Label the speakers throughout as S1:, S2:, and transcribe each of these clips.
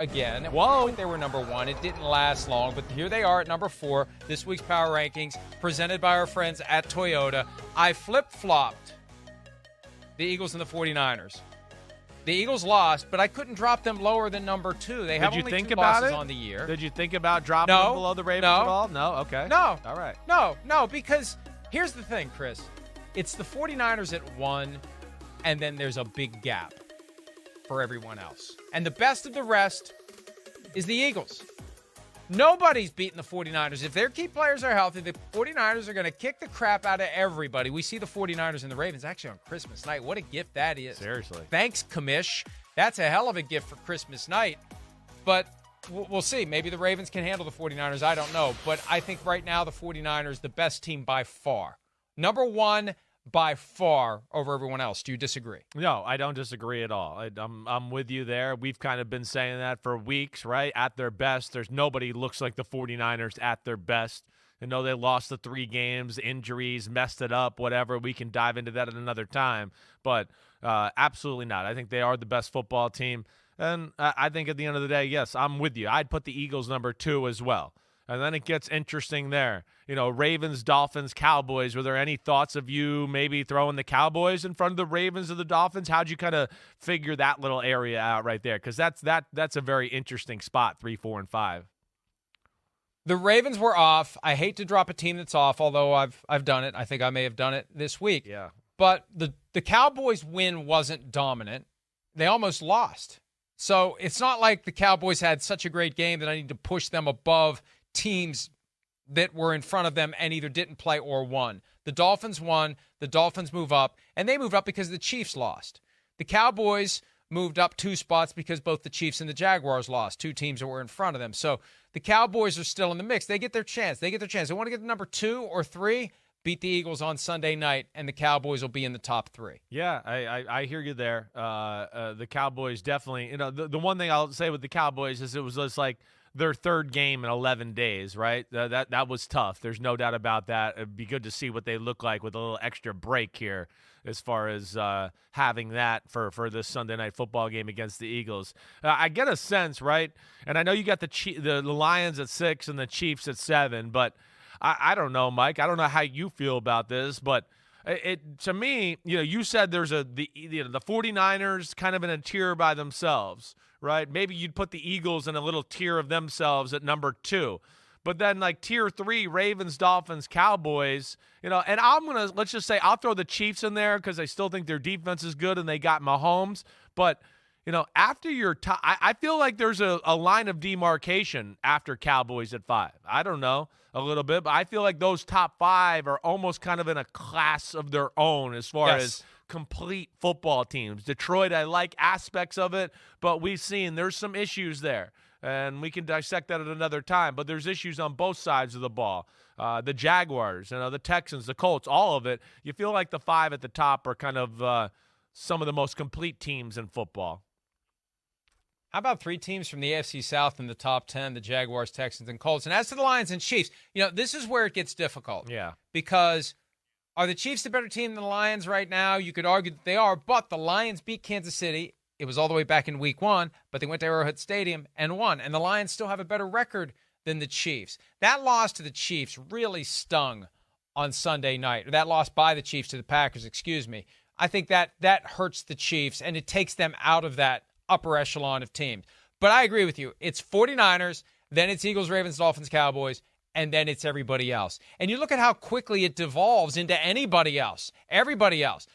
S1: again. At
S2: Whoa.
S1: one point they were number 1. It didn't last long, but here they are at number 4. This week's Power Rankings, presented by our friends at Toyota. I flip-flopped the Eagles and the 49ers. The Eagles lost, but I couldn't drop them lower than number 2. They have only 2 losses on the year.
S2: Did you think about dropping them below the Ravens at all? No? Okay.
S1: No.
S2: All right.
S1: No, because here's the thing, Chris. It's the 49ers at 1, and then there's a big gap for everyone else. And the best of the rest is the Eagles. Nobody's beating the 49ers. If their key players are healthy, the 49ers are going to kick the crap out of everybody. We see the 49ers and the Ravens actually on Christmas night. What a gift that is.
S2: Seriously.
S1: Thanks, Kamish. That's a hell of a gift for Christmas night. But we'll see. Maybe the Ravens can handle the 49ers. I don't know. But I think right now the 49ers, the best team by far. Number 1 by far over everyone else. Do you disagree?
S2: No, I don't disagree at all. I'm with you there. We've kind of been saying that for weeks, right? At their best, there's nobody looks like the 49ers at their best. I know they lost the 3 games, injuries, messed it up, whatever. We can dive into that at another time. But absolutely not. I think they are the best football team. And I think at the end of the day, yes, I'm with you. I'd put the Eagles number 2 as well. And then it gets interesting there. You know, Ravens, Dolphins, Cowboys. Were there any thoughts of you maybe throwing the Cowboys in front of the Ravens or the Dolphins? How'd you kind of figure that little area out right there? Because that's a very interesting spot, 3, 4, and 5.
S1: The Ravens were off. I hate to drop a team that's off, although I've done it. I think I may have done it this week.
S2: Yeah.
S1: But the Cowboys' win wasn't dominant. They almost lost. So it's not like the Cowboys had such a great game that I need to push them above teams that were in front of them and either didn't play or won. The Dolphins won. The Dolphins move up, and they moved up because the Chiefs lost. The Cowboys moved up 2 spots because both the Chiefs and the Jaguars lost, 2 teams that were in front of them. So the Cowboys are still in the mix. They get their chance. They want to get to number 2 or 3, beat the Eagles on Sunday night, and the Cowboys will be in the top 3.
S2: Yeah, I hear you there. The Cowboys definitely, the one thing I'll say with the Cowboys is it was just like their 3rd game in 11 days, right? That was tough. There's no doubt about that. It'd be good to see what they look like with a little extra break here as far as having that for this Sunday night football game against the Eagles. I get a sense, right? And I know you got the Lions at 6 and the Chiefs at 7, but I don't know, Mike. I don't know how you feel about this, but it to me, you said there's the 49ers kind of in a tier by themselves, right? Maybe you'd put the Eagles in a little tier of themselves at number 2. But then like tier 3, Ravens, Dolphins, Cowboys, and let's just say I'll throw the Chiefs in there because I still think their defense is good and they got Mahomes. But, after your top, I feel like there's a line of demarcation after Cowboys at 5. I don't know, a little bit, but I feel like those top 5 are almost kind of in a class of their own as far as complete football teams. Detroit, I like aspects of it, but we've seen there's some issues there. And we can dissect that at another time. But there's issues on both sides of the ball. The Jaguars, the Texans, the Colts, all of it. You feel like the 5 at the top are kind of some of the most complete teams in football.
S1: How about 3 teams from the AFC South in the top 10, the Jaguars, Texans, and Colts? And as to the Lions and Chiefs, this is where it gets difficult.
S2: Yeah.
S1: Because are the Chiefs a better team than the Lions right now? You could argue that they are, but the Lions beat Kansas City. It was all the way back in week 1, but they went to Arrowhead Stadium and won. And the Lions still have a better record than the Chiefs. That loss to the Chiefs really stung on Sunday night. Or that loss by the Chiefs to the Packers, excuse me. I think that hurts the Chiefs, and it takes them out of that upper echelon of teams. But I agree with you. It's 49ers, then it's Eagles, Ravens, Dolphins, Cowboys, and then it's everybody else. And you look at how quickly it devolves into anybody else, everybody else.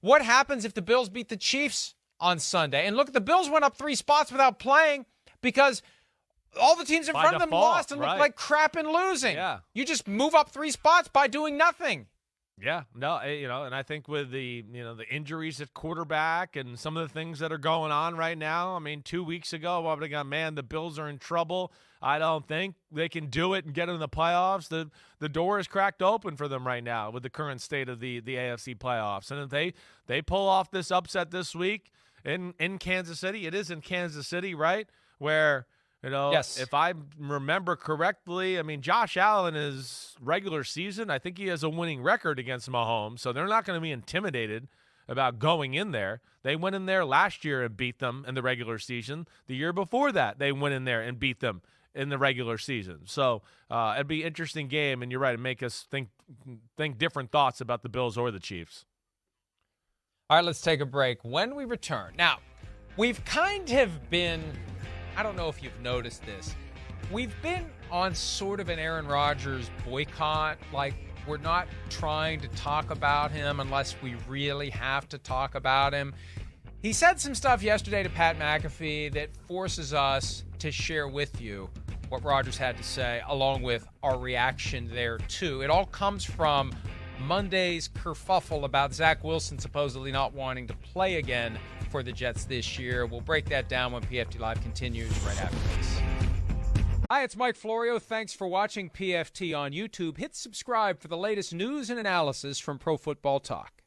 S1: What happens if the Bills beat the Chiefs on Sunday? And look, the Bills went up 3 spots without playing because all the teams in front of them lost and looked like crap in losing.
S2: Yeah.
S1: You just move up 3 spots by doing nothing.
S2: Yeah, no, and I think with the injuries at quarterback and some of the things that are going on right now, 2 weeks ago, I would have gone, man, the Bills are in trouble. I don't think they can do it and get in the playoffs. The door is cracked open for them right now with the current state of the AFC playoffs. And if they pull off this upset this week in Kansas City, it is in Kansas City, right, where –
S1: yes.
S2: If I remember correctly, Josh Allen is regular season. I think he has a winning record against Mahomes, so they're not going to be intimidated. about going in there. They went in there last year and beat them in the regular season. The year before that, they went in there and beat them in the regular season. So it'd be an interesting game, and you're right, it'd make us think different thoughts about the Bills or the Chiefs.
S1: All right, let's take a break. When we return, now, we've kind of been, I don't know if you've noticed this, we've been on sort of an Aaron Rodgers boycott. Like, we're not trying to talk about him unless we really have to talk about him. He said some stuff yesterday to Pat McAfee that forces us to share with you what Rodgers had to say, along with our reaction there, too. It all comes from Monday's kerfuffle about Zach Wilson supposedly not wanting to play again for the Jets this year. We'll break that down when PFT Live continues right after this. Hi, it's Mike Florio. Thanks for watching PFT on YouTube. Hit subscribe for the latest news and analysis from Pro Football Talk.